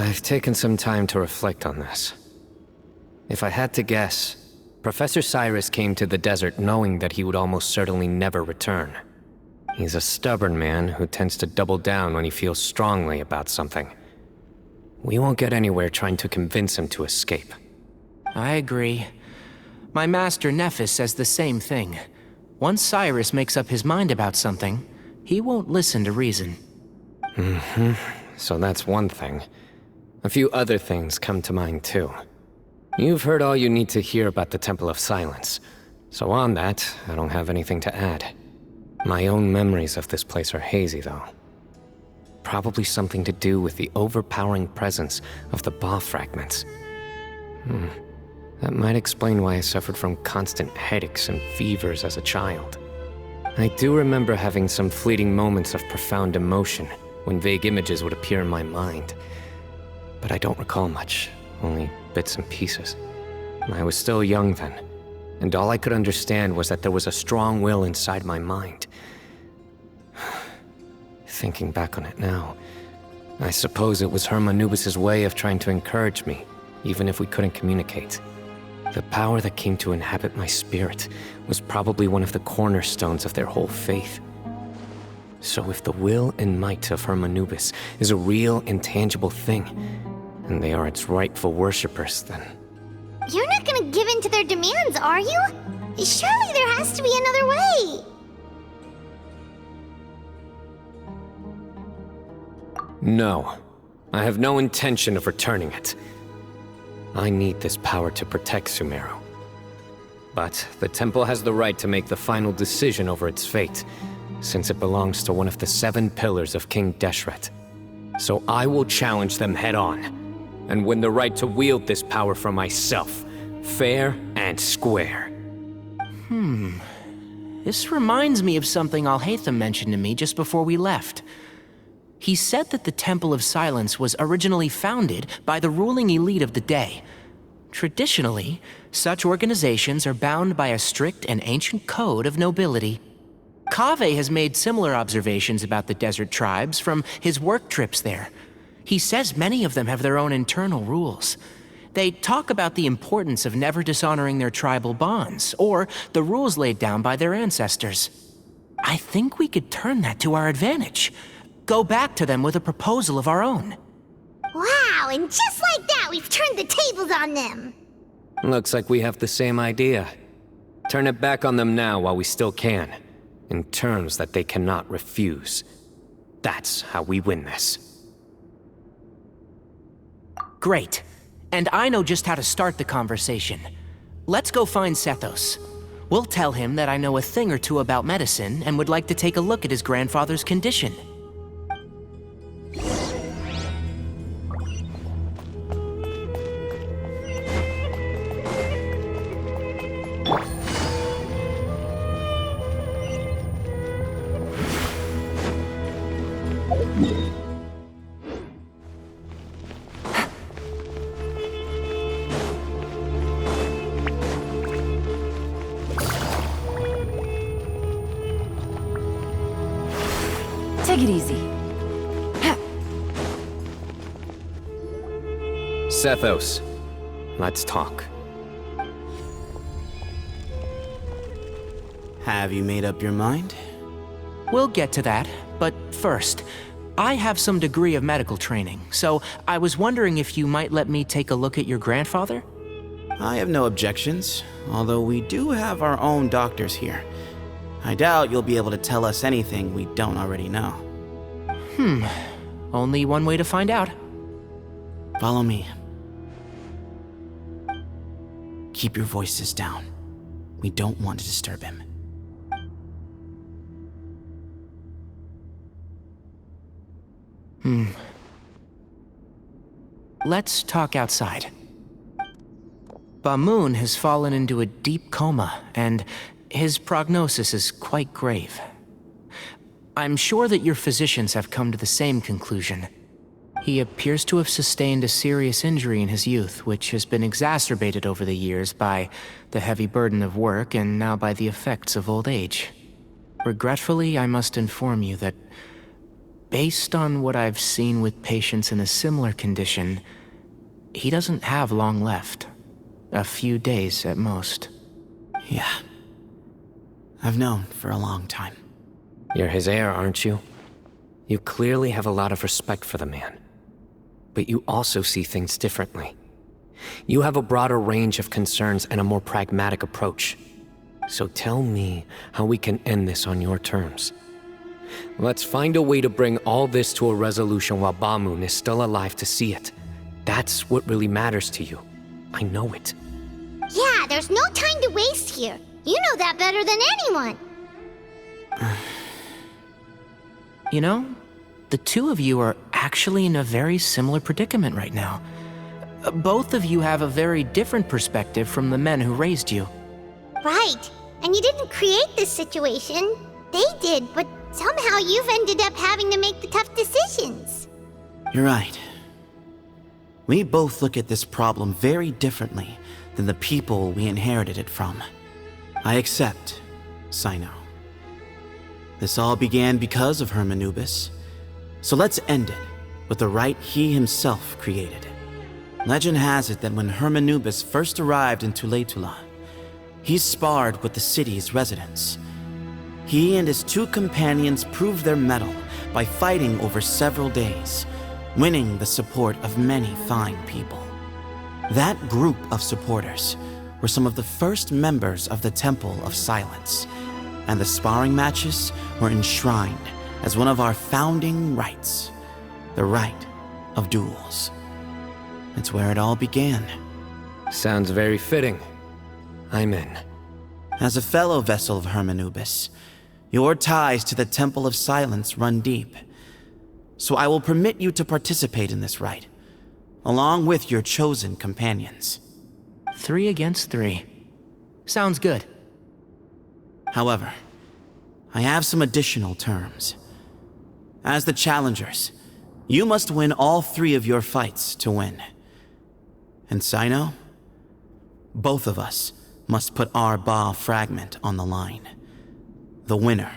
I've taken some time to reflect on this. If I had to guess, Professor Cyrus came to the desert knowing that he would almost certainly never return. He's a stubborn man who tends to double down when he feels strongly about something. We won't get anywhere trying to convince him to escape. I agree. My master Nephis says the same thing. Once Cyrus makes up his mind about something, he won't listen to reason. So that's one thing. A few other things come to mind too. You've heard all you need to hear about the Temple of Silence. So on that, I don't have anything to add. My own memories of this place are hazy though. Probably something to do with the overpowering presence of the Ba fragments. That might explain why I suffered from constant headaches and fevers as a child. I do remember having some fleeting moments of profound emotion when vague images would appear in my mind. But I don't recall much, only bits and pieces. I was still young then, and all I could understand was that there was a strong will inside my mind. Thinking back on it now, I suppose it was Hermanubis' way of trying to encourage me, even if we couldn't communicate. The power that came to inhabit my spirit was probably one of the cornerstones of their whole faith. So if the will and might of Hermanubis is a real, intangible thing, and they are its rightful worshippers, then... You're not gonna give in to their demands, are you? Surely there has to be another way! No. I have no intention of returning it. I need this power to protect Sumeru. But the temple has the right to make the final decision over its fate, since it belongs to one of the 7 pillars of King Deshret. So I will challenge them head-on, and win the right to wield this power for myself, fair and square. This reminds me of something Alhaitham mentioned to me just before we left. He said that the Temple of Silence was originally founded by the ruling elite of the day. Traditionally, such organizations are bound by a strict and ancient code of nobility. Kaveh has made similar observations about the desert tribes from his work trips there. He says many of them have their own internal rules. They talk about the importance of never dishonoring their tribal bonds, or the rules laid down by their ancestors. I think we could turn that to our advantage. Go back to them with a proposal of our own. Wow, and just like that, we've turned the tables on them! Looks like we have the same idea. Turn it back on them now while we still can, in terms that they cannot refuse. That's how we win this. Great. And I know just how to start the conversation. Let's go find Sethos. We'll tell him that I know a thing or two about medicine and would like to take a look at his grandfather's condition. Take it easy. Sethos, let's talk. Have you made up your mind? We'll get to that, but first, I have some degree of medical training, so I was wondering if you might let me take a look at your grandfather? I have no objections, although we do have our own doctors here. I doubt you'll be able to tell us anything we don't already know. Only one way to find out. Follow me. Keep your voices down. We don't want to disturb him. Let's talk outside. Bamoon has fallen into a deep coma, and his prognosis is quite grave. I'm sure that your physicians have come to the same conclusion. He appears to have sustained a serious injury in his youth, which has been exacerbated over the years by the heavy burden of work and now by the effects of old age. Regretfully, I must inform you that based on what I've seen with patients in a similar condition, he doesn't have long left. A few days at most. Yeah. I've known for a long time. You're his heir, aren't you? You clearly have a lot of respect for the man. But you also see things differently. You have a broader range of concerns and a more pragmatic approach. So tell me how we can end this on your terms. Let's find a way to bring all this to a resolution while Bamoon is still alive to see it. That's what really matters to you. I know it. Yeah, there's no time to waste here. You know that better than anyone. You know, the two of you are actually in a very similar predicament right now. Both of you have a very different perspective from the men who raised you. Right. And you didn't create this situation. They did, but somehow you've ended up having to make the tough decisions. You're right. We both look at this problem very differently than the people we inherited it from. I accept, Cyno. This all began because of Hermanubis, so let's end it with the rite he himself created. Legend has it that when Hermanubis first arrived in Tuletula, he sparred with the city's residents. He and his two companions proved their mettle by fighting over several days, winning the support of many fine people. That group of supporters were some of the first members of the Temple of Silence, and the sparring matches were enshrined as one of our founding rites, the rite of duels. It's where it all began. Sounds very fitting. I'm in. As a fellow vessel of Hermanubis, your ties to the Temple of Silence run deep. So I will permit you to participate in this rite, along with your chosen companions. 3 against 3. Sounds good. However, I have some additional terms. As the challengers, you must win all 3 of your fights to win. And Cyno, both of us must put our Ba fragment on the line. The winner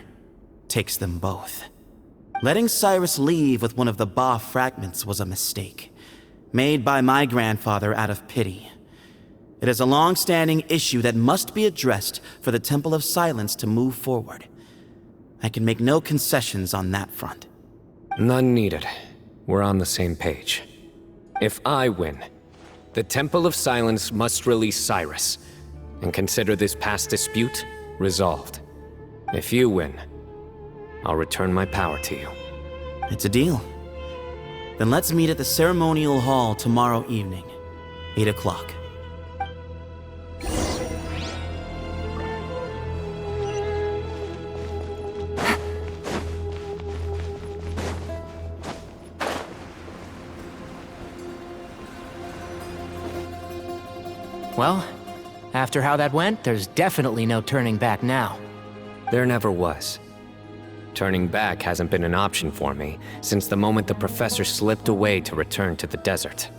takes them both. Letting Cyrus leave with one of the Ba fragments was a mistake, made by my grandfather out of pity. It is a long-standing issue that must be addressed for the Temple of Silence to move forward. I can make no concessions on that front. None needed. We're on the same page. If I win, the Temple of Silence must release Cyrus, and consider this past dispute resolved. If you win, I'll return my power to you. It's a deal. Then let's meet at the ceremonial hall tomorrow evening, 8 o'clock. Well, after how that went, there's definitely no turning back now. There never was. Turning back hasn't been an option for me since the moment the professor slipped away to return to the desert.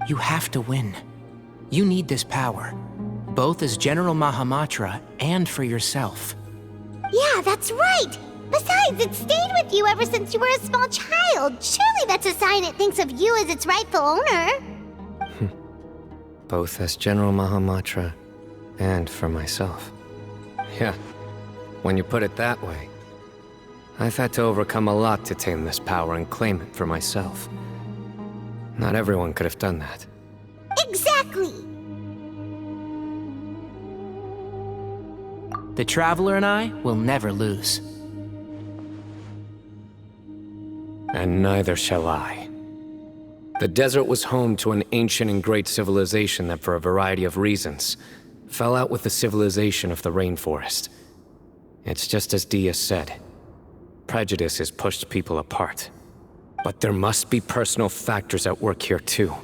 You have to win. You need this power, both as General Mahamatra and for yourself. Yeah, that's right. Besides, it stayed with you ever since you were a small child. Surely that's a sign it thinks of you as its rightful owner. Both as General Mahamatra and for myself. Yeah, when you put it that way, I've had to overcome a lot to tame this power and claim it for myself. Not everyone could have done that. Exactly. The Traveler and I will never lose. And neither shall I. The desert was home to an ancient and great civilization that, for a variety of reasons, fell out with the civilization of the rainforest. It's just as Dia said. Prejudice has pushed people apart. But there must be personal factors at work here too.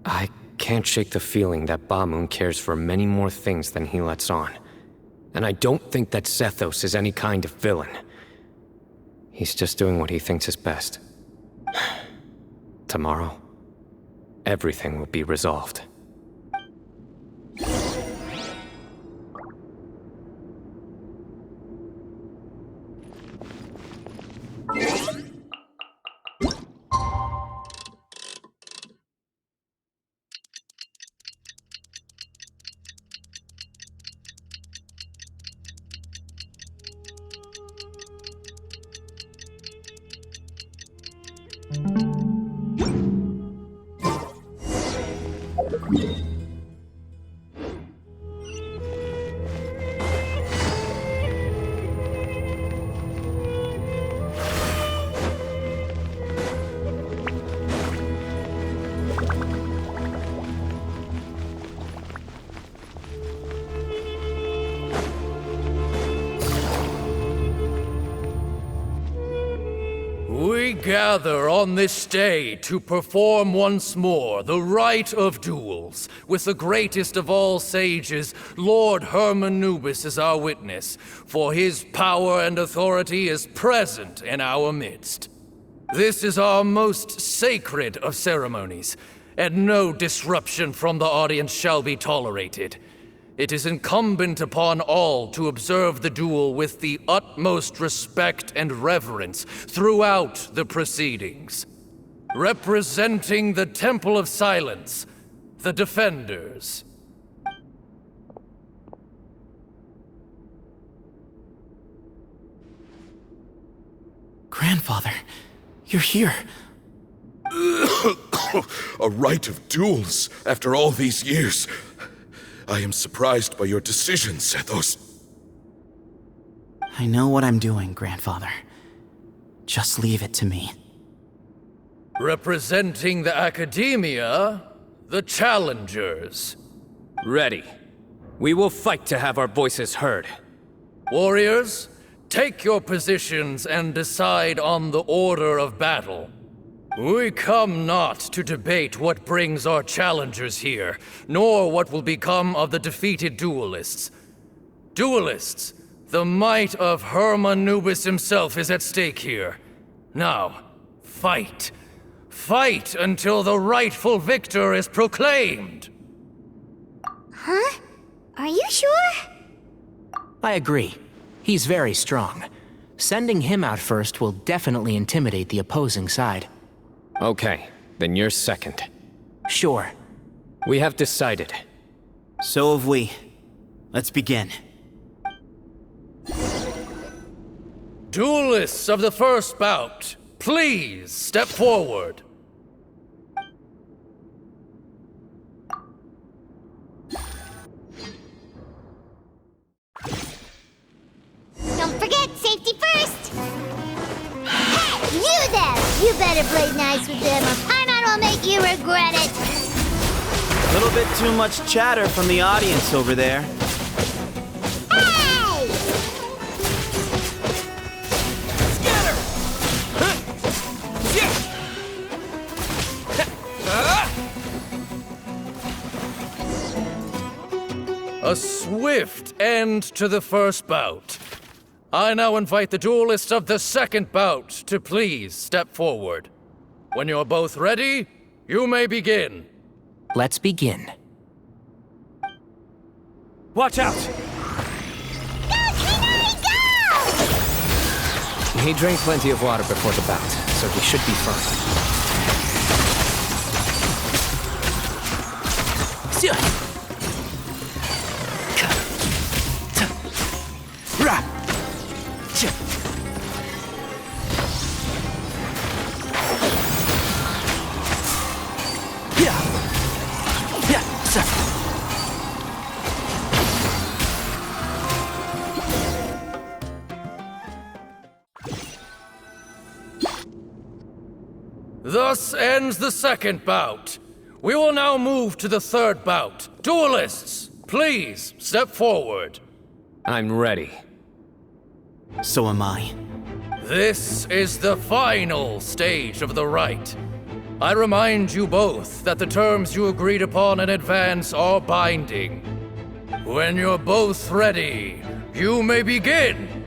I can't shake the feeling that Bamoon cares for many more things than he lets on. And I don't think that Zethos is any kind of villain. He's just doing what he thinks is best. Tomorrow, everything will be resolved. We gather on this day to perform once more the rite of duels, with the greatest of all sages, Lord Hermanubis, as our witness, for his power and authority is present in our midst. This is our most sacred of ceremonies, and no disruption from the audience shall be tolerated. It is incumbent upon all to observe the duel with the utmost respect and reverence throughout the proceedings. Representing the Temple of Silence, the Defenders. Grandfather, you're here. A rite of duels after all these years. I am surprised by your decision, Sethos. I know what I'm doing, Grandfather. Just leave it to me. Representing the Academia, the Challengers. Ready. We will fight to have our voices heard. Warriors, take your positions and decide on the order of battle. We come not to debate what brings our challengers here, nor what will become of the defeated duelists. Duelists, the might of Hermanubis himself is at stake here. Now, fight. Fight until the rightful victor is proclaimed. Huh? Are you sure? I agree. He's very strong. Sending him out first will definitely intimidate the opposing side. Okay, then you're second. Sure. We have decided. So have we. Let's begin. Duelists of the first bout, please step forward. Don't forget, safety first! Hey, you there! You better play nice with them or Paimon will make you regret it! A little bit too much chatter from the audience over there. Hey! A swift end to the first bout. I now invite the duelists of the second bout to please step forward. When you're both ready, you may begin. Let's begin. Watch out! Go, Cyno, go! He drank plenty of water before the bout, so he should be fine. Thus ends the second bout. We will now move to the third bout. Duelists, please step forward. I'm ready. So am I. This is the final stage of the rite. I remind you both that the terms you agreed upon in advance are binding. When you're both ready, you may begin.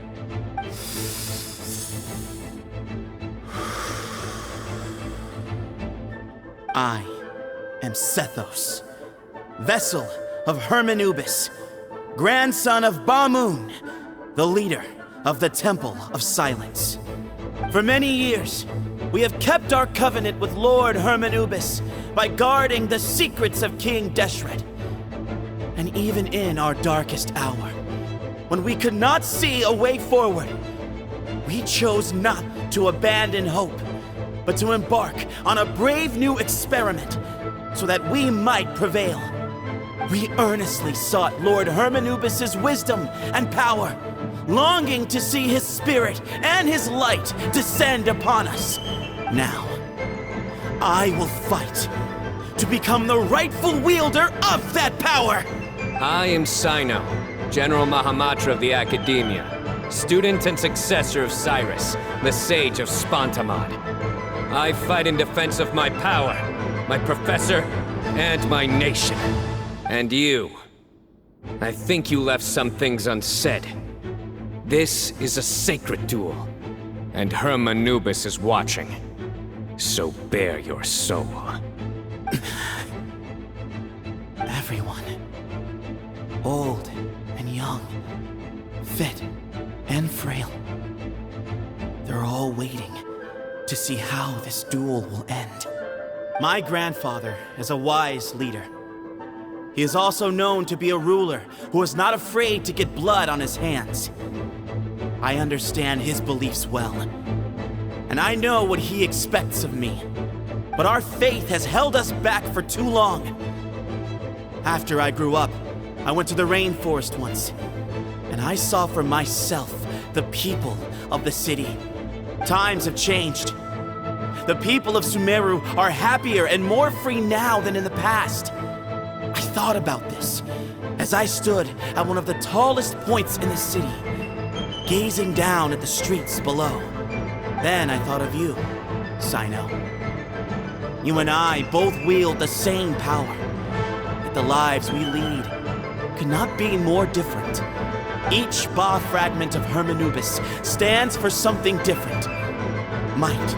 I am Sethos, vessel of Hermanubis, grandson of Bamun, the leader of the Temple of Silence. For many years, we have kept our covenant with Lord Hermanubis by guarding the secrets of King Deshret. And even in our darkest hour, when we could not see a way forward, we chose not to abandon hope, but to embark on a brave new experiment so that we might prevail. We earnestly sought Lord Hermanubis' wisdom and power, longing to see his spirit and his light descend upon us. Now, I will fight to become the rightful wielder of that power! I am Cyno, General Mahamatra of the Academia, student and successor of Cyrus, the Sage of Spontamod. I fight in defense of my power, my professor, and my nation. And you. I think you left some things unsaid. This is a sacred duel, and Hermanubis is watching. So bare your soul. Everyone, old and young, fit and frail, they're all waiting to see how this duel will end. My grandfather is a wise leader. He is also known to be a ruler who is not afraid to get blood on his hands. I understand his beliefs well, and I know what he expects of me. But our faith has held us back for too long. After I grew up, I went to the rainforest once, and I saw for myself the people of the city. Times have changed. The people of Sumeru are happier and more free now than in the past. I thought about this as I stood at one of the tallest points in the city, gazing down at the streets below. Then I thought of you, Cyno. You and I both wield the same power, yet the lives we lead could not be more different. Each Ba fragment of Hermanubis stands for something different. Might,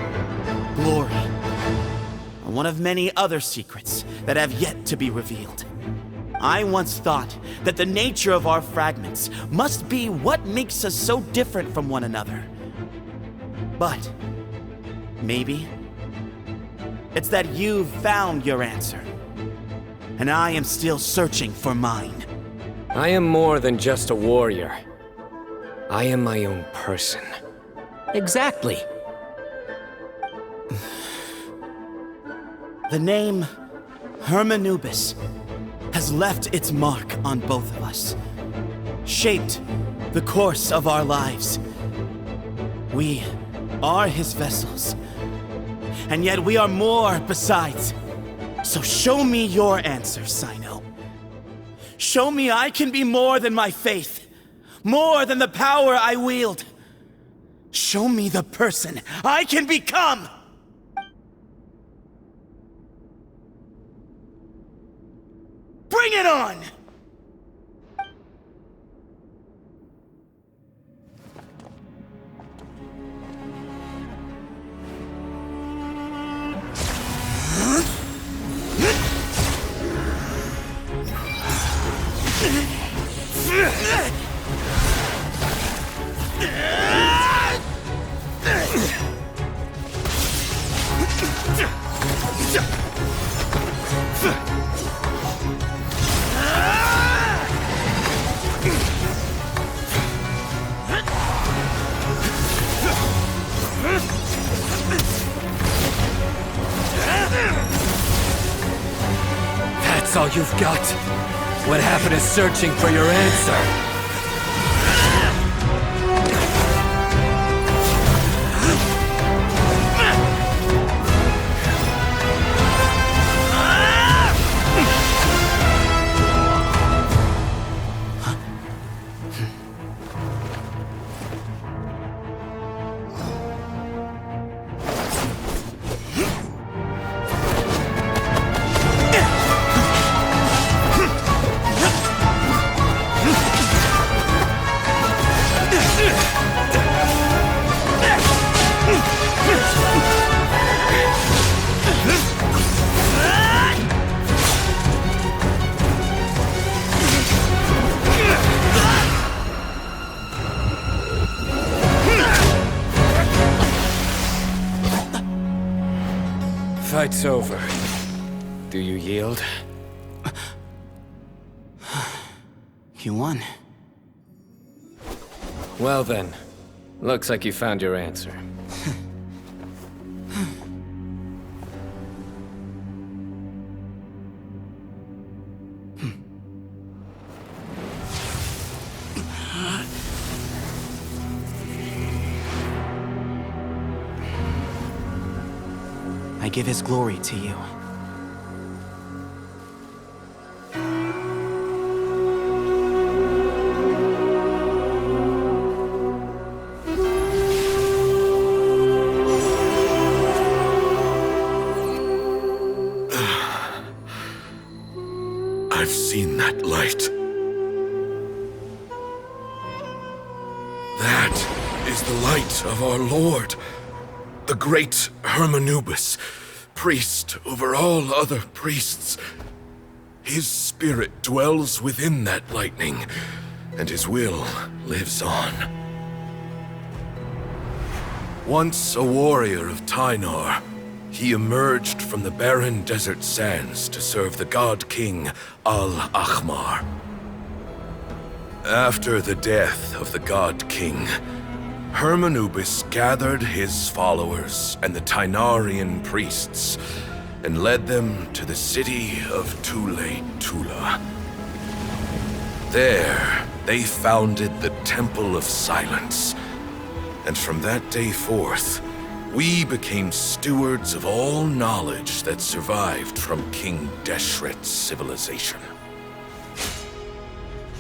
glory, and one of many other secrets that have yet to be revealed. I once thought that the nature of our fragments must be what makes us so different from one another. But maybe it's that you've found your answer, and I am still searching for mine. I am more than just a warrior. I am my own person. Exactly. The name Hermanubis has left its mark on both of us, shaped the course of our lives. We are his vessels, and yet we are more besides. So show me your answer, Cyno. Show me I can be more than my faith, more than the power I wield. Show me the person I can become! Bring it on! That's all you've got? What happened to searching for your answer? Fight's over. Do you yield? You won. Well then, looks like you found your answer. I give his glory to you. I've seen that light. That is the light of our Lord, the great Hermanubis, priest over all other priests. His spirit dwells within that lightning, and his will lives on. Once a warrior of Tynar, he emerged from the barren desert sands to serve the god king Al-Ahmar. After the death of the god king, Hermanubis gathered his followers and the Tynarian priests and led them to the city of Tule-Tula. There, they founded the Temple of Silence, and from that day forth, we became stewards of all knowledge that survived from King Deshret's civilization.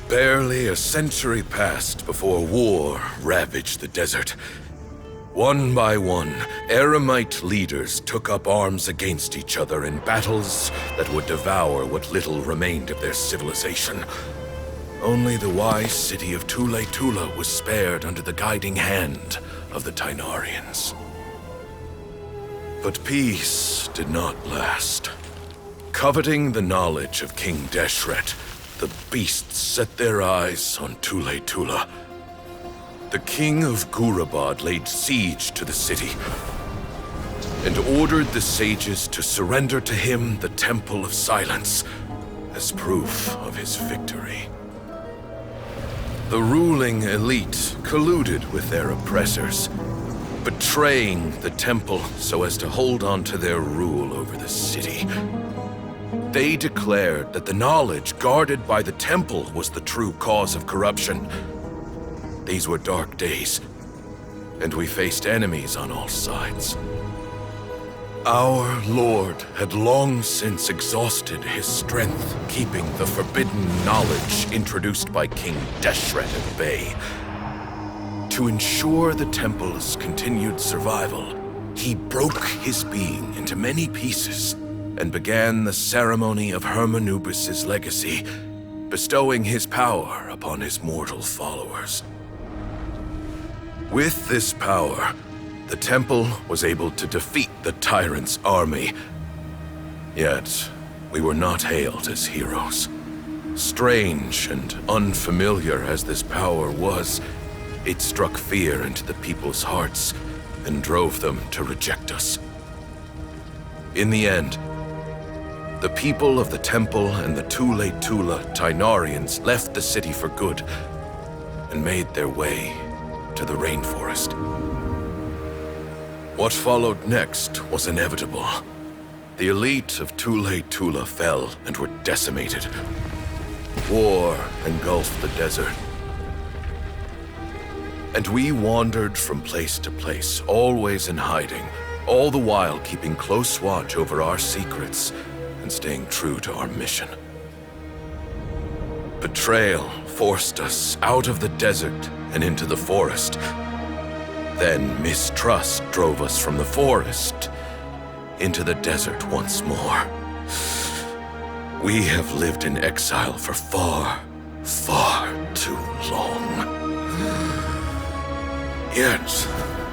Barely a century passed before war ravaged the desert. One by one, Eremite leaders took up arms against each other in battles that would devour what little remained of their civilization. Only the wise city of Tule-Tula was spared under the guiding hand of the Tynarians. But peace did not last. Coveting the knowledge of King Deshret, the beasts set their eyes on Tule-Tula. The king of Gurabad laid siege to the city and ordered the sages to surrender to him the Temple of Silence as proof of his victory. The ruling elite colluded with their oppressors, betraying the temple so as to hold on to their rule over the city. They declared that the knowledge guarded by the temple was the true cause of corruption. These were dark days, and we faced enemies on all sides. Our Lord had long since exhausted his strength, keeping the forbidden knowledge introduced by King Deshret at bay. To ensure the temple's continued survival, he broke his being into many pieces and began the ceremony of Hermanubis' legacy, bestowing his power upon his mortal followers. With this power, the temple was able to defeat the tyrant's army. Yet, we were not hailed as heroes. Strange and unfamiliar as this power was, it struck fear into the people's hearts and drove them to reject us. In the end, the people of the temple and the Tule-Tula Tynarians left the city for good and made their way to the rainforest. What followed next was inevitable. The elite of Tule-Tula fell and were decimated. War engulfed the desert. And we wandered from place to place, always in hiding, all the while keeping close watch over our secrets and staying true to our mission. Betrayal forced us out of the desert and into the forest. Then mistrust drove us from the forest into the desert once more. We have lived in exile for far, far too long. Yet,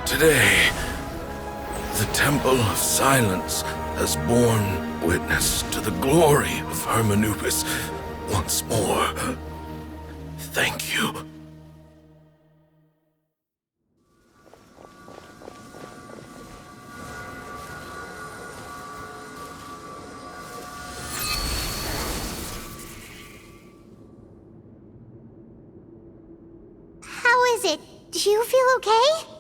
today, the Temple of Silence has borne witness to the glory of Hermanubis once more. Thank you. How is it? Do you feel okay?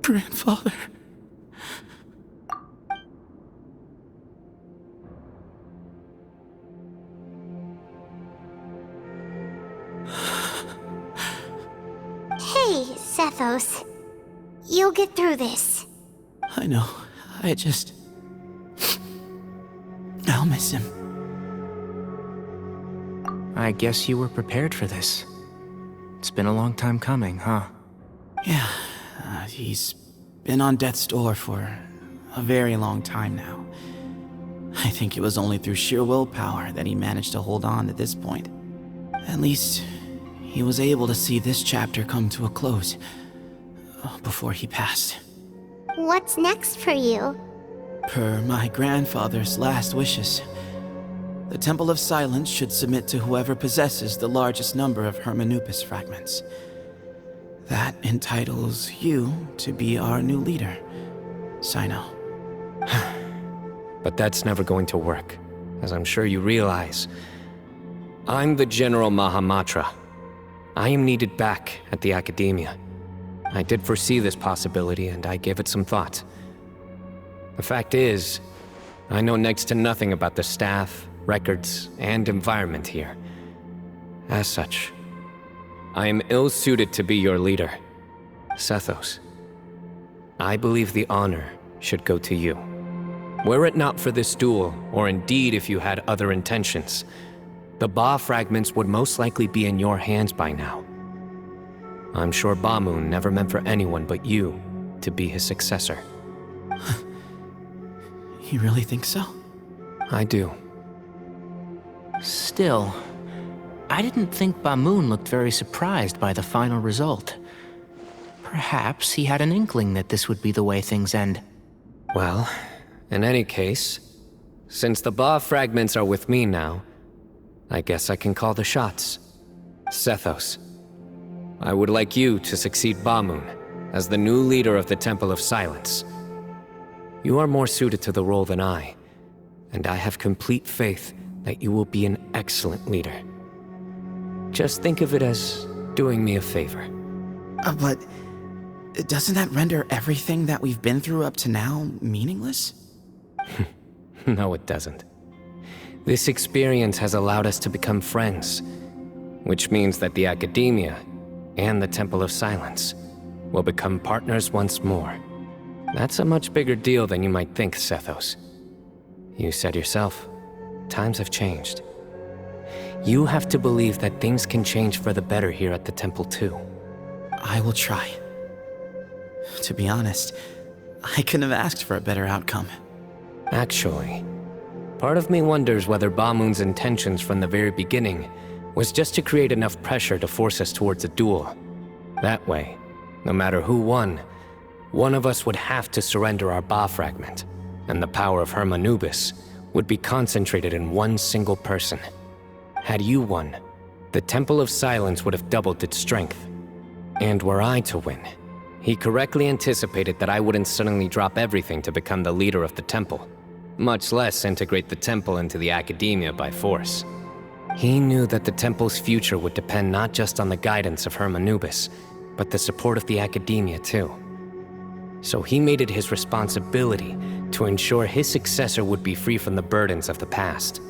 Grandfather. Hey, Sethos. You'll get through this. I know. I'll miss him. I guess you were prepared for this. It's been a long time coming, huh? Yeah, he's been on death's door for a very long time now. I think it was only through sheer willpower that he managed to hold on to this point. At least, he was able to see this chapter come to a close before he passed. What's next for you? Per my grandfather's last wishes, the Temple of Silence should submit to whoever possesses the largest number of Hermanupus fragments. That entitles you to be our new leader, Cyno. But that's never going to work, as I'm sure you realize. I'm the General Mahamatra. I am needed back at the Academia. I did foresee this possibility, and I gave it some thought. The fact is, I know next to nothing about the staff, records, and environment here. As such, I am ill-suited to be your leader. Sethos, I believe the honor should go to you. Were it not for this duel, or indeed if you had other intentions, the Ba fragments would most likely be in your hands by now. I'm sure Bamoon never meant for anyone but you to be his successor. You really think so? I do. Still, I didn't think Bamoon looked very surprised by the final result. Perhaps he had an inkling that this would be the way things end. Well, in any case, since the Ba fragments are with me now, I guess I can call the shots. Sethos, I would like you to succeed Bamoon as the new leader of the Temple of Silence. You are more suited to the role than I, and I have complete faith that you will be an excellent leader. Just think of it as doing me a favor. But doesn't that render everything that we've been through up to now meaningless? No, it doesn't. This experience has allowed us to become friends, which means that the Academia and the Temple of Silence will become partners once more. That's a much bigger deal than you might think, Sethos. You said yourself, times have changed. You have to believe that things can change for the better here at the Temple too. I will try. To be honest, I couldn't have asked for a better outcome. Actually, part of me wonders whether Bamoon's intentions from the very beginning was just to create enough pressure to force us towards a duel. That way, no matter who won, one of us would have to surrender our Ba fragment, and the power of Hermanubis would be concentrated in one single person. Had you won, the Temple of Silence would have doubled its strength. And were I to win, he correctly anticipated that I wouldn't suddenly drop everything to become the leader of the Temple, much less integrate the Temple into the Academia by force. He knew that the Temple's future would depend not just on the guidance of Hermanubis, but the support of the Academia too. So he made it his responsibility to ensure his successor would be free from the burdens of the past.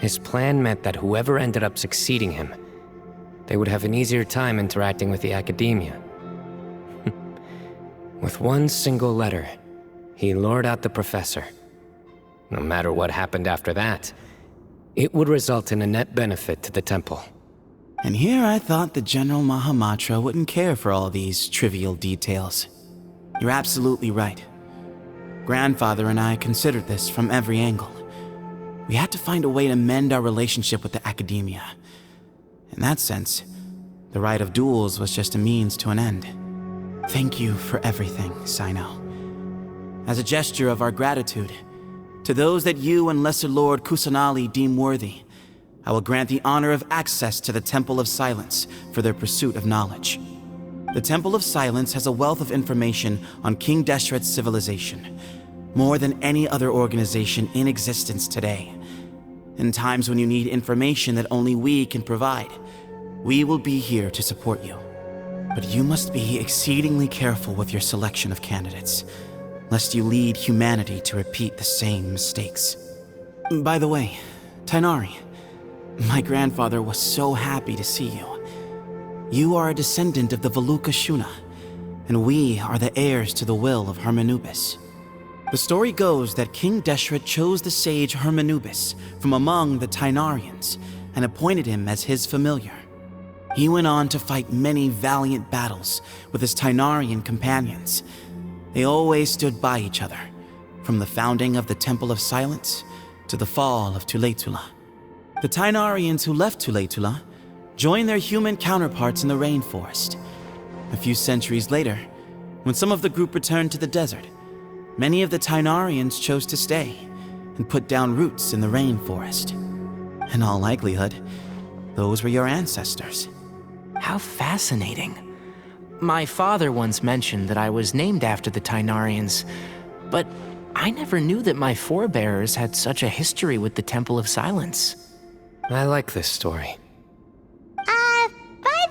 His plan meant that whoever ended up succeeding him, they would have an easier time interacting with the Academia. With one single letter, he lured out the professor. No matter what happened after that, it would result in a net benefit to the Temple. And here I thought the General Mahamatra wouldn't care for all these trivial details. You're absolutely right. Grandfather and I considered this from every angle. We had to find a way to mend our relationship with the Academia. In that sense, the right of duels was just a means to an end. Thank you for everything, Cyno. As a gesture of our gratitude, to those that you and Lesser Lord Kusanali deem worthy, I will grant the honor of access to the Temple of Silence for their pursuit of knowledge. The Temple of Silence has a wealth of information on King Deshret's civilization, more than any other organization in existence today. In times when you need information that only we can provide, we will be here to support you. But you must be exceedingly careful with your selection of candidates, lest you lead humanity to repeat the same mistakes. By the way, Tighnari, my grandfather was so happy to see you. You are a descendant of the Veluca Shuna, and we are the heirs to the will of Hermanubis. The story goes that King Deshret chose the sage Hermanubis from among the Tighnarians and appointed him as his familiar. He went on to fight many valiant battles with his Tighnarian companions. They always stood by each other, from the founding of the Temple of Silence to the fall of Tuletula. The Tighnarians who left Tuletula joined their human counterparts in the rainforest. A few centuries later, when some of the group returned to the desert, many of the Tighnarians chose to stay and put down roots in the rainforest. In all likelihood, those were your ancestors. How fascinating. My father once mentioned that I was named after the Tighnarians, but I never knew that my forebears had such a history with the Temple of Silence. I like this story. By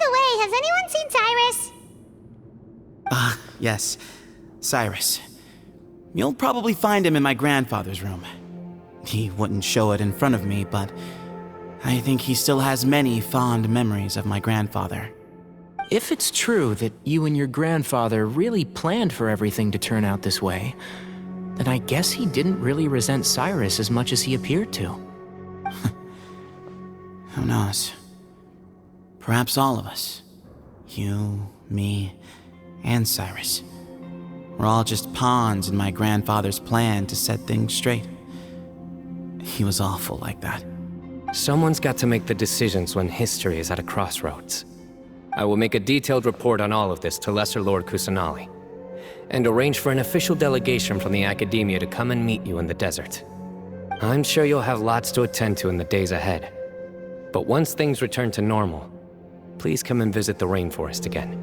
the way, has anyone seen Cyrus? Yes, Cyrus. You'll probably find him in my grandfather's room. He wouldn't show it in front of me, but I think he still has many fond memories of my grandfather. If it's true that you and your grandfather really planned for everything to turn out this way, then I guess he didn't really resent Cyrus as much as he appeared to. Who knows? Perhaps all of us. You, me, and Cyrus. We're all just pawns in my grandfather's plan to set things straight. He was awful like that. Someone's got to make the decisions when history is at a crossroads. I will make a detailed report on all of this to Lesser Lord Kusanali, and arrange for an official delegation from the Academia to come and meet you in the desert. I'm sure you'll have lots to attend to in the days ahead. But once things return to normal, please come and visit the rainforest again.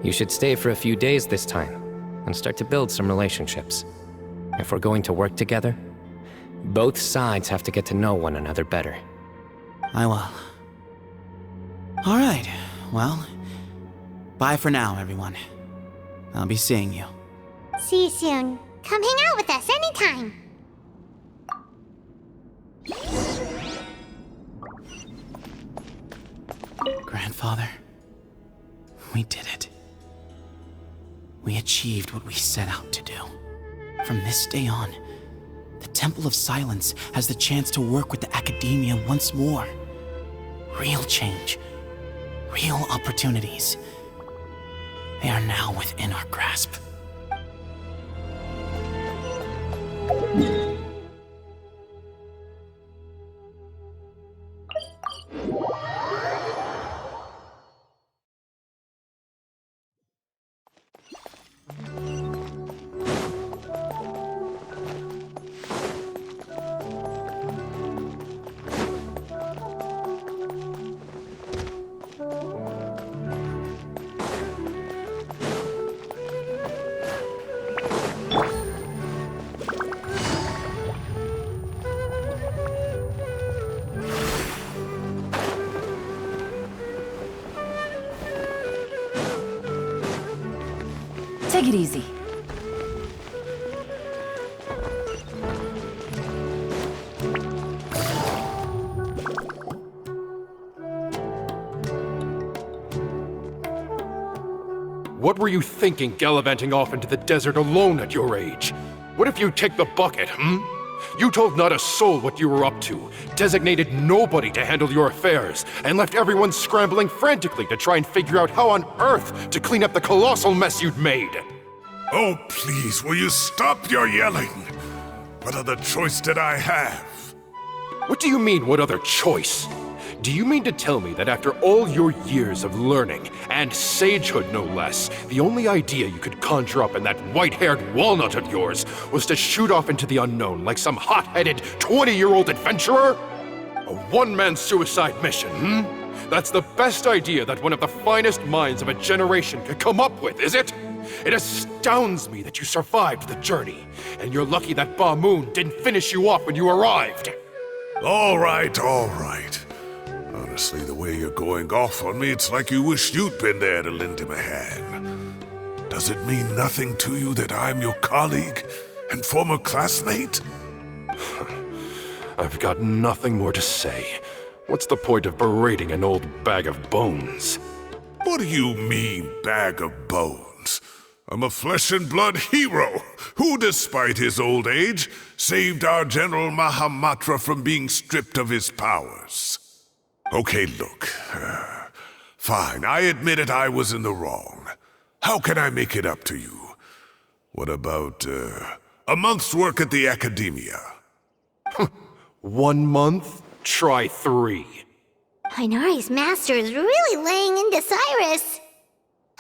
You should stay for a few days this time, and start to build some relationships. If we're going to work together, both sides have to get to know one another better. I will. All right, well, bye for now, everyone. I'll be seeing you. See you soon. Come hang out with us anytime. Grandfather, we did it. We achieved what we set out to do. From this day on, the Temple of Silence has the chance to work with the Academia once more. Real change, real opportunities. They are now within our grasp. Take it easy. What were you thinking, gallivanting off into the desert alone at your age? What if you take the bucket, You told not a soul what you were up to, designated nobody to handle your affairs, and left everyone scrambling frantically to try and figure out how on earth to clean up the colossal mess you'd made. Oh, please, will you stop your yelling? What other choice did I have? What do you mean, what other choice? Do you mean to tell me that after all your years of learning, and sagehood no less, the only idea you could conjure up in that white-haired walnut of yours was to shoot off into the unknown like some hot-headed 20-year-old adventurer? A one-man suicide mission, That's the best idea that one of the finest minds of a generation could come up with, is it? It astounds me that you survived the journey, and you're lucky that Ba Moon didn't finish you off when you arrived. All right, all right. Honestly, the way you're going off on me, it's like you wish you'd been there to lend him a hand. Does it mean nothing to you that I'm your colleague and former classmate? I've got nothing more to say. What's the point of berating an old bag of bones? What do you mean, bag of bones? I'm a flesh and blood hero who, despite his old age, saved our General Mahamatra from being stripped of his powers. Okay, look. Fine, I admit it, I was in the wrong. How can I make it up to you? What about, a month's work at the Academia? 1 month? Try 3. Inari's master is really laying into Cyrus.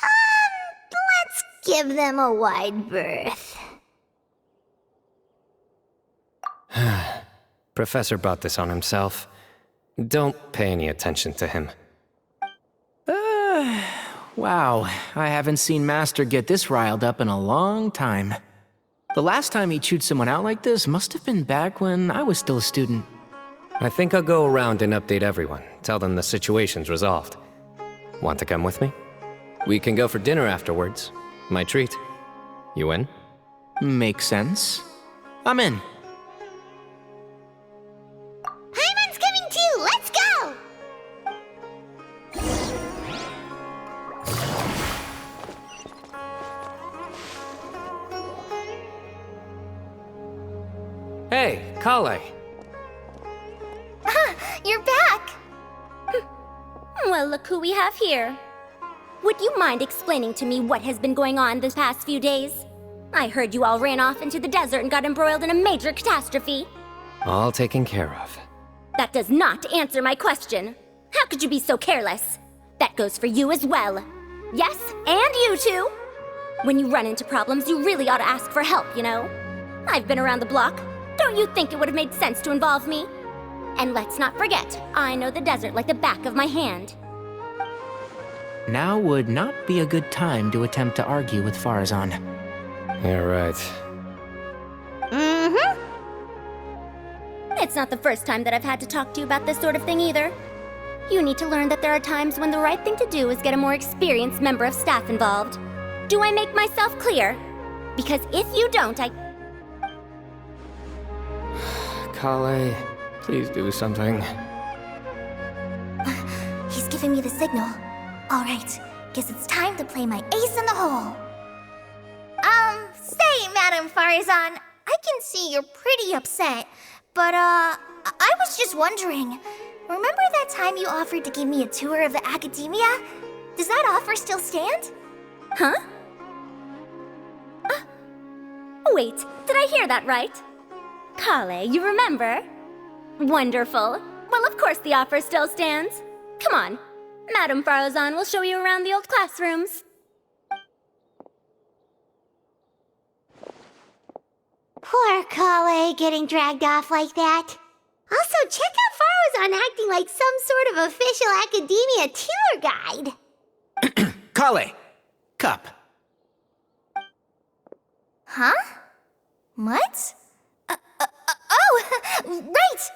Let's give them a wide berth. Professor brought this on himself. Don't pay any attention to him. Wow, I haven't seen Master get this riled up in a long time. The last time he chewed someone out like this must have been back when I was still a student. I think I'll go around and update everyone. Tell them the situation's resolved. Want to come with me? We can go for dinner afterwards. My treat. You in? Makes sense. I'm in. Paimon's coming too! Let's go! Hey, Kale. You're back! Well, look who we have here. Would you mind explaining to me what has been going on this past few days? I heard you all ran off into the desert and got embroiled in a major catastrophe. All taken care of. That does not answer my question. How could you be so careless? That goes for you as well. Yes, and you too. When you run into problems, you really ought to ask for help, you know? I've been around the block. Don't you think it would have made sense to involve me? And let's not forget, I know the desert like the back of my hand. Now would not be a good time to attempt to argue with Farazan. You're right. Mm-hmm. It's not the first time that I've had to talk to you about this sort of thing either. You need to learn that there are times when the right thing to do is get a more experienced member of staff involved. Do I make myself clear? Because if you don't, Kale, please do something. He's giving me the signal. All right, guess it's time to play my ace in the hole. Say, Madame Farazan, I can see you're pretty upset, but, I was just wondering, remember that time you offered to give me a tour of the Academia? Does that offer still stand? Huh? Wait, did I hear that right? Kale, you remember? Wonderful. Well, of course the offer still stands. Come on. Madame Farazan will show you around the old classrooms. Poor Kale getting dragged off like that. Also, check out Farazan acting like some sort of official Academia tour guide. Kale! Cup. Huh? What? Oh, right!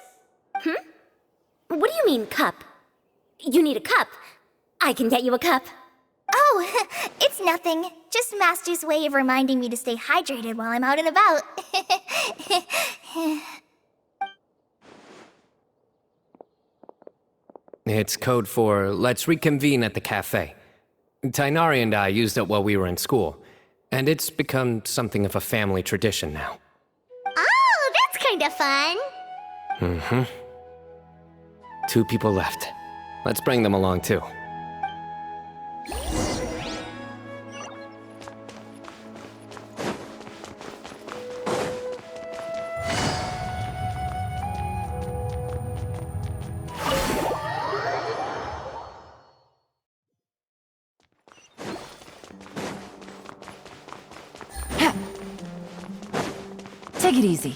What do you mean, cup? You need a cup. I can get you a cup. Oh, it's nothing. Just Master's way of reminding me to stay hydrated while I'm out and about. It's code for let's reconvene at the cafe. Tighnari and I used it while we were in school, and it's become something of a family tradition now. Oh, that's kind of fun. Mm-hmm. 2 people left. Let's bring them along too. Take it easy.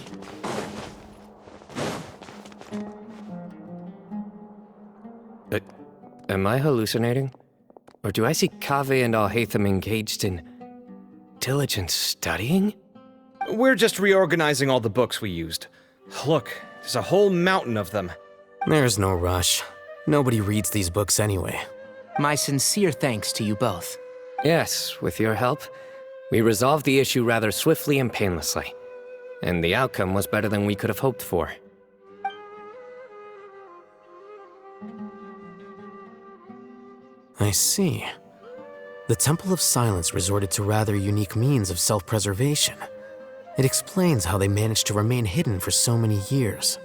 Am I hallucinating? Or do I see Kaveh and Alhaitham engaged in diligent studying? We're just reorganizing all the books we used. Look, there's a whole mountain of them. There's no rush. Nobody reads these books anyway. My sincere thanks to you both. Yes, with your help, we resolved the issue rather swiftly and painlessly. And the outcome was better than we could have hoped for. I see. The Temple of Silence resorted to rather unique means of self-preservation. It explains how they managed to remain hidden for so many years.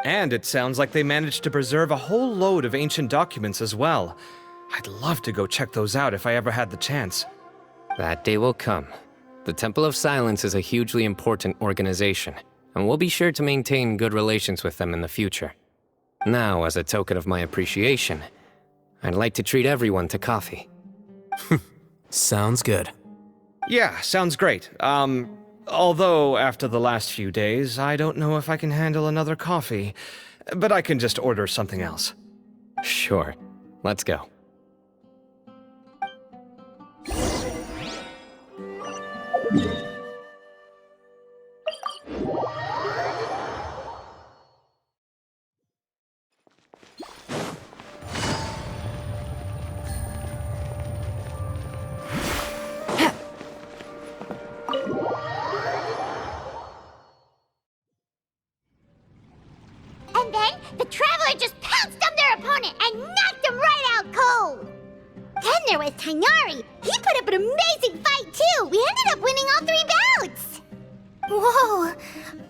And it sounds like they managed to preserve a whole load of ancient documents as well. I'd love to go check those out if I ever had the chance. That day will come. The Temple of Silence is a hugely important organization, and we'll be sure to maintain good relations with them in the future. Now, as a token of my appreciation, I'd like to treat everyone to coffee. Sounds good. Yeah, sounds great. Although after the last few days, I don't know if I can handle another coffee. But I can just order something else. Sure. Let's go. And then the Traveler just pounced on their opponent and knocked him right out cold. Then there was Tighnari. He put up an amazing fight too. We ended up winning all 3 bouts. Whoa,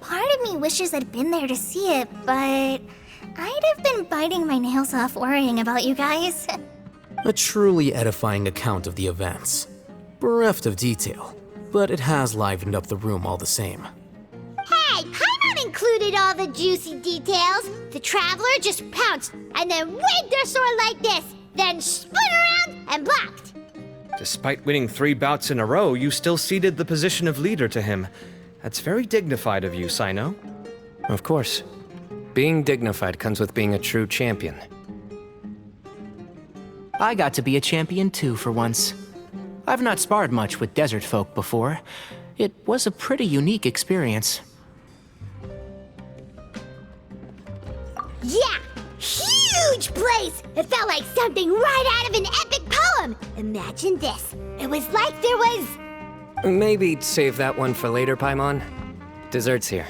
part of me wishes I'd been there to see it, but I'd have been biting my nails off worrying about you guys. A truly edifying account of the events. Bereft of detail, but it has livened up the room all the same. Hey, Paimon included all the juicy details. The Traveler just pounced and then waved their sword like this, then spun around and blocked. Despite winning 3 bouts in a row, you still ceded the position of leader to him. That's very dignified of you, Cyno. Of course. Being dignified comes with being a true champion. I got to be a champion too for once. I've not sparred much with desert folk before. It was a pretty unique experience. Yeah, huge place! It felt like something right out of an epic poem. Imagine this. It was like there was... Maybe save that one for later, Paimon. Dessert's here.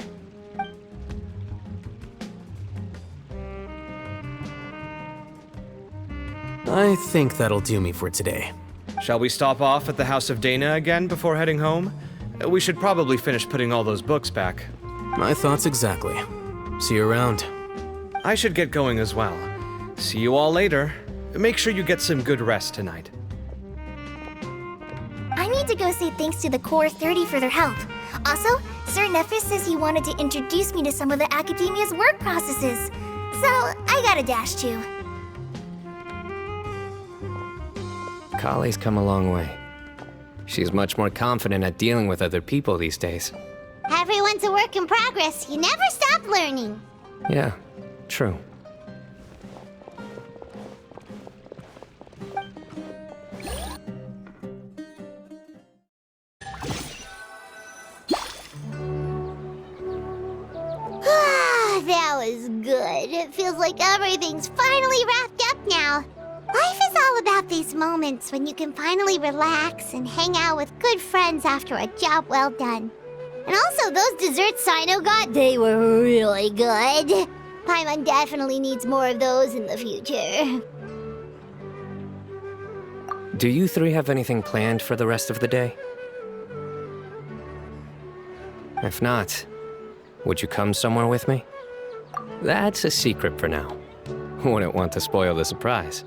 I think that'll do me for today. Shall we stop off at the House of Dana again before heading home? We should probably finish putting all those books back. My thoughts exactly. See you around. I should get going as well. See you all later. Make sure you get some good rest tonight. I need to go say thanks to the Core 30 for their help. Also, Sir Nephis says he wanted to introduce me to some of the Academia's work processes. So, I gotta dash too. Kali's come a long way. She's much more confident at dealing with other people these days. Everyone's a work in progress. You never stop learning. Yeah, true. That was good. It feels like everything's finally wrapped up now. Life is all about these moments when you can finally relax and hang out with good friends after a job well done. And also, those desserts Cyno got, they were really good. Paimon definitely needs more of those in the future. Do you 3 have anything planned for the rest of the day? If not, would you come somewhere with me? That's a secret for now. Wouldn't want to spoil the surprise.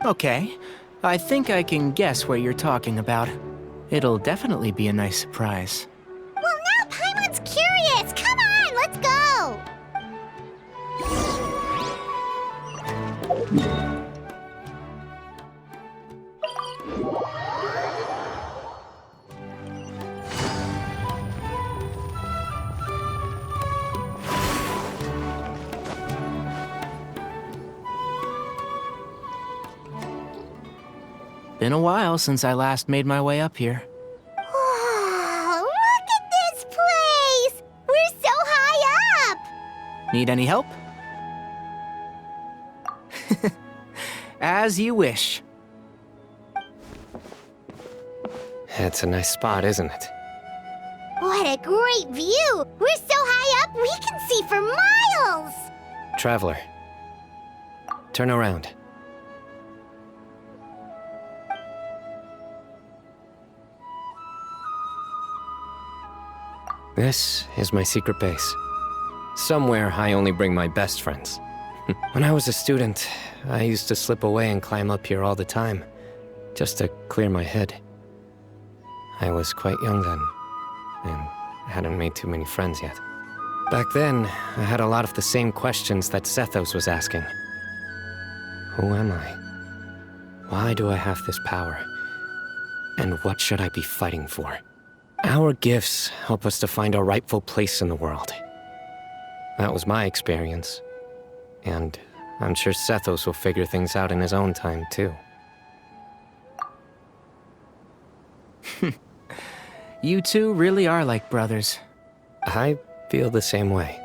Okay, I think I can guess what you're talking about. It'll definitely be a nice surprise. Well, now Paimon's curious. Come on, let's go. Been a while since I last made my way up here. Wow, look at this place! We're so high up! Need any help? As you wish. It's a nice spot, isn't it? What a great view! We're so high up, we can see for miles! Traveler, turn around. This is my secret base. Somewhere I only bring my best friends. When I was a student, I used to slip away and climb up here all the time, just to clear my head. I was quite young then, and hadn't made too many friends yet. Back then, I had a lot of the same questions that Sethos was asking. Who am I? Why do I have this power? And what should I be fighting for? Our gifts help us to find our rightful place in the world. That was my experience. And I'm sure Sethos will figure things out in his own time, too. You two really are like brothers. I feel the same way.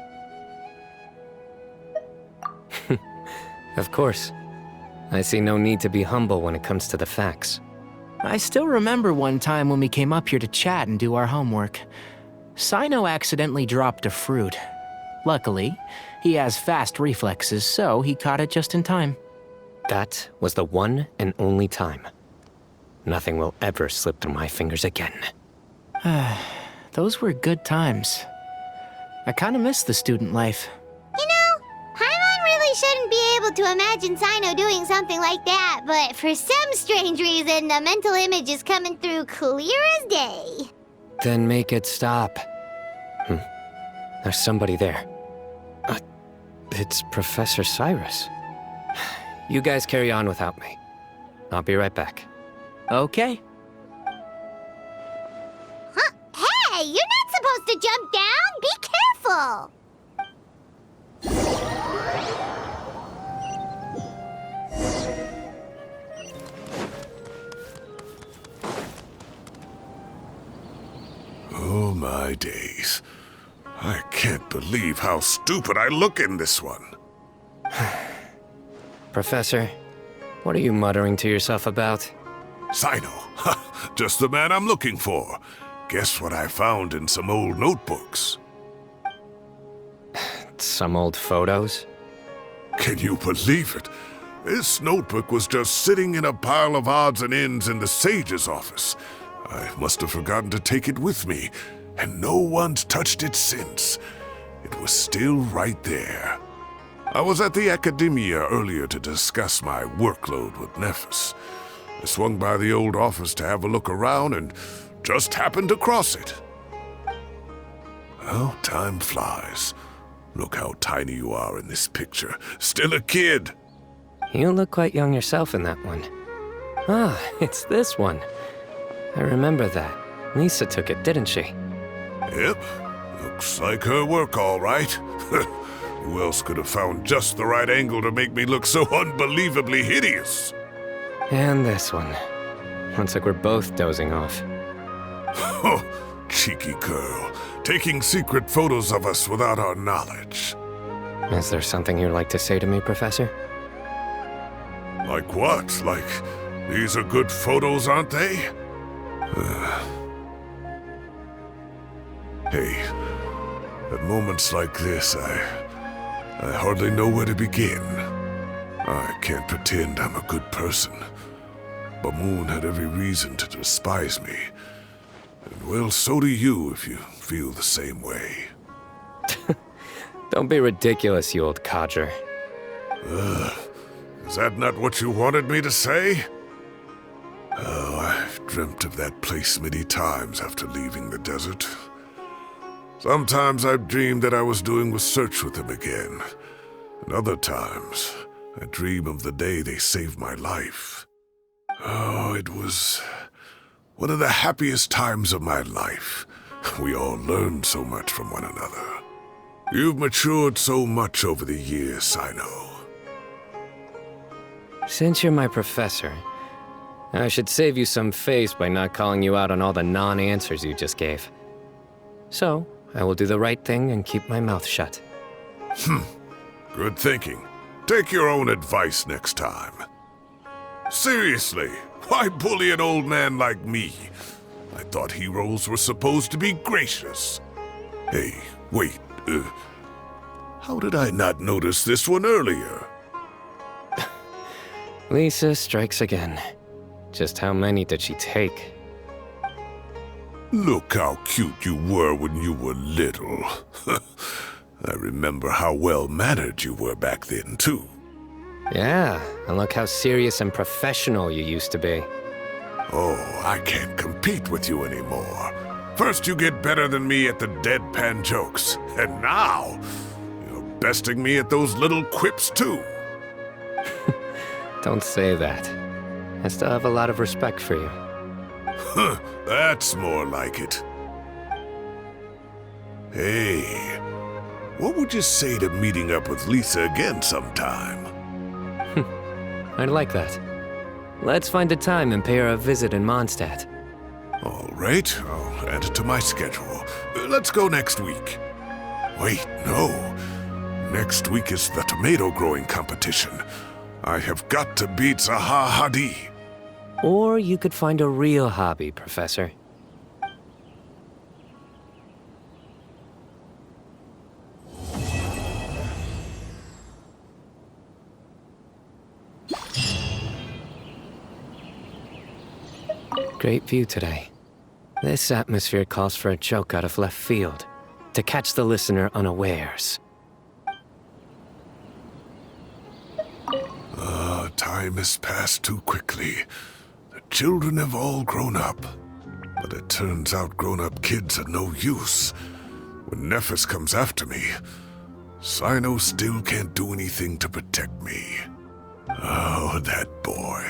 Of course. I see no need to be humble when it comes to the facts. I still remember one time when we came up here to chat and do our homework. Cyno accidentally dropped a fruit. Luckily, he has fast reflexes, so he caught it just in time. That was the one and only time. Nothing will ever slip through my fingers again. Those were good times. I kinda miss the student life. You know, Paimon really shouldn't be able to imagine Cyno doing something like that, but for some strange reason, the mental image is coming through clear as day. Then make it stop. There's somebody there. It's Professor Cyrus. You guys carry on without me. I'll be right back. Okay. Huh? Hey, you're not supposed to jump down! Be careful! Oh my days. I can't believe how stupid I look in this one. Professor, what are you muttering to yourself about? Cyno, just the man I'm looking for. Guess what I found in some old notebooks? Some old photos? Can you believe it? This notebook was just sitting in a pile of odds and ends in the Sage's office. I must have forgotten to take it with me, and no one's touched it since. It was still right there. I was at the Academia earlier to discuss my workload with Nephis. I swung by the old office to have a look around and just happened across it. Well, time flies. Look how tiny you are in this picture. Still a kid. You look quite young yourself in that one. Ah, it's this one. I remember that. Lisa took it, didn't she? Yep. Looks like her work, all right. Who else could have found just the right angle to make me look so unbelievably hideous? And this one. Looks like we're both dozing off. Oh, cheeky girl. Taking secret photos of us without our knowledge. Is there something you'd like to say to me, Professor? Like what? Like, these are good photos, aren't they? Hey, at moments like this, I hardly know where to begin. I can't pretend I'm a good person. Bamoon had every reason to despise me. And well, so do you if you feel the same way. Don't be ridiculous, you old codger. Is that not what you wanted me to say? Oh, I've dreamt of that place many times after leaving the desert. Sometimes I've dreamed that I was doing research with them again. And other times, I dream of the day they saved my life. Oh, it was one of the happiest times of my life. We all learned so much from one another. You've matured so much over the years, Cyno. Since you're my professor, I should save you some face by not calling you out on all the non-answers you just gave. So, I will do the right thing and keep my mouth shut. Good thinking. Take your own advice next time. Seriously, why bully an old man like me? I thought heroes were supposed to be gracious. Hey, wait, how did I not notice this one earlier? Lisa strikes again. Just how many did she take? Look how cute you were when you were little. I remember how well-mannered you were back then, too. Yeah, and look how serious and professional you used to be. Oh, I can't compete with you anymore. First you get better than me at the deadpan jokes, and now you're besting me at those little quips, too. Don't say that. I still have a lot of respect for you. Huh, that's more like it. Hey, what would you say to meeting up with Lisa again sometime? I'd like that. Let's find a time and pay her a visit in Mondstadt. All right, I'll add it to my schedule. Let's go next week. Wait, no. Next week is the tomato growing competition. I have got to beat Zaha Hadid. Or you could find a real hobby, Professor. Great view today. This atmosphere calls for a joke out of left field, to catch the listener unawares. Time has passed too quickly. The children have all grown up. But it turns out grown-up kids are no use. When Nephis comes after me, Cyno still can't do anything to protect me. Oh, that boy.